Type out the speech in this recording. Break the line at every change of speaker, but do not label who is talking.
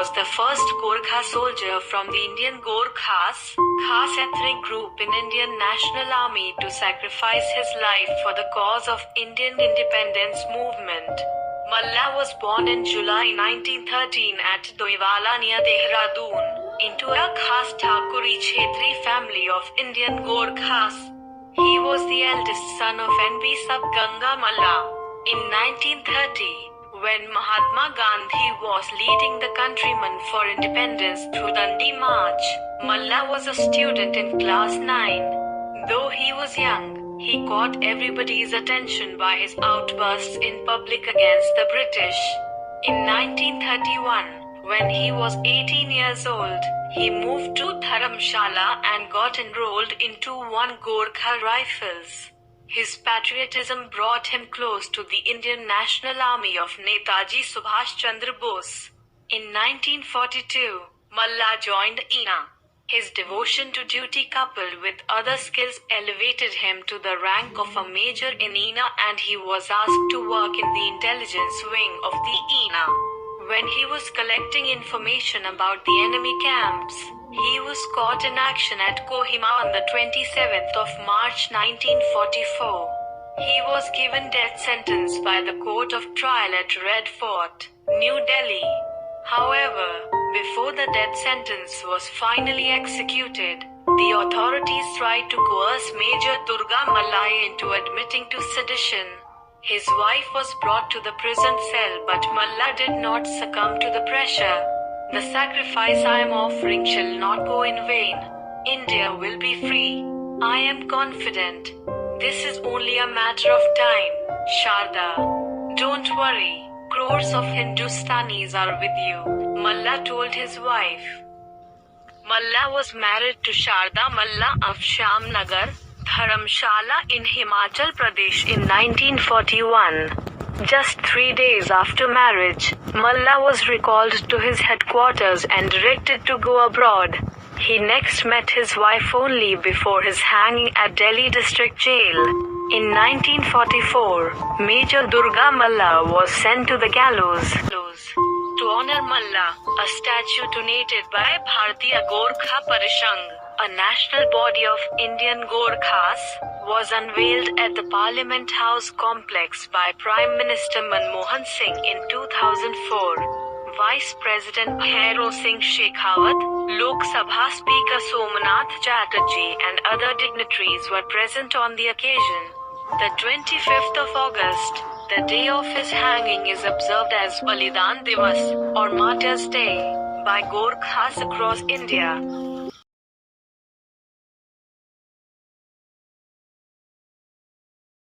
was the first Gorkha soldier from the Indian Gorkhas, Khas ethnic group in Indian National Army to sacrifice his life for the cause of Indian independence movement. Malla was born in July 1913 at Doiwala near Dehradun, into a Khas Thakuri Kshetri family of Indian Gorkhas. He was the eldest son of N.B. Subganga Malla. In 1930, when Mahatma Gandhi was leading the countrymen for independence through Dandi March, Malla was a student in class 9. Though he was young, he caught everybody's attention by his outbursts in public against the British. In 1931, when he was 18 years old, he moved to Dharamshala and got enrolled into 1 Gorkha Rifles. His patriotism brought him close to the Indian National Army of Netaji Subhash Chandra Bose. In 1942, Malla joined INA. His devotion to duty coupled with other skills elevated him to the rank of a major in INA, and he was asked to work in the intelligence wing of the INA. When he was collecting information about the enemy camps, he was caught in action at Kohima on the 27th of March 1944. He was given death sentence by the Court of Trial at Red Fort, New Delhi. However, before the death sentence was finally executed, the authorities tried to coerce Major Durga Mallai into admitting to sedition. His wife was brought to the prison cell, but Malla did not succumb to the pressure. The sacrifice I am offering shall not go in vain. India will be free. I am confident. This is only a matter of time, Sharda. Don't worry. Crores of Hindustanis are with you, Malla told his wife. Malla was married to Sharda Malla of Shamnagar, Dharamshala in Himachal Pradesh in 1941. Just 3 days after marriage, Malla was recalled to his headquarters and directed to go abroad. He next met his wife only before his hanging at Delhi District Jail. In 1944, Major Durga Malla was sent to the gallows. To honor Malla, a statue donated by Bharatiya Gorkha Parishang, a national body of Indian Gorkhas, was unveiled at the Parliament House complex by Prime Minister Manmohan Singh in 2004. Vice President Bhairo Singh Shekhawat, Lok Sabha Speaker Somnath Chatterjee and other dignitaries were present on the occasion. The 25th of August, the day of his hanging, is observed as Balidan Divas, or Martyrs' Day, by Gorkhas across India.